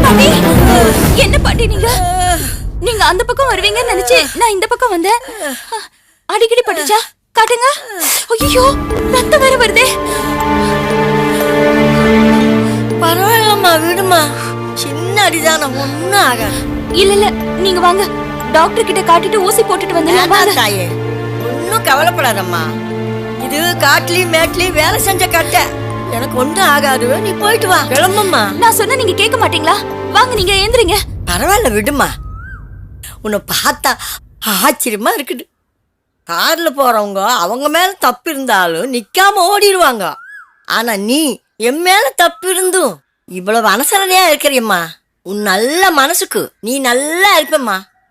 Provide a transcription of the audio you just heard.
பாட்டி, என்ன பாட்டி நீங்க நீங்க அந்த பக்கம் வருவீங்கன்னு நினைச்சு நான் இந்த பக்கம் வந்தேன். அடிக்கடி பட்டுச்சா? காட்டுங்க. ஐயோ, ரத்தம் வேற வருதே. பரவாயில்லம்மா, விடுமா. சின்ன அடிதான, ஒண்ணும் ஆகாது. இல்ல இல்ல, நீங்க வாங்க, டாக்டர் கிட்ட காட்டிட்டு ஊசி போட்டுட்டு வந்து. தாயே, ஒன்னும் கவலைப்படாதம்மா. இது காட்டுலயும் மேட்லயும் வேலை செஞ்ச கட்ட, எனக்கு ஒன்றும் ஆகாது. நீ போயிட்டு வா, கிளம்புமா. நான் சொன்ன நீங்க கேட்க மாட்டீங்களா? வாங்க, நீங்க ஏந்திரிங்க. பரவாயில்ல, விடுமா. உன்னை பார்த்தா ஆச்சரியமா இருக்குது. கார்ல போறவங்க அவங்க மேல தப்பு இருந்தாலும் நிக்காம ஓடிடுவாங்க. ஆனா நீ என் மேல தப்பு இருந்தும் இவ்வளவு அனசரணையா இருக்கிறியம்மா. உன் நல்ல மனசுக்கு நீ நல்லா இருப்பம்மா.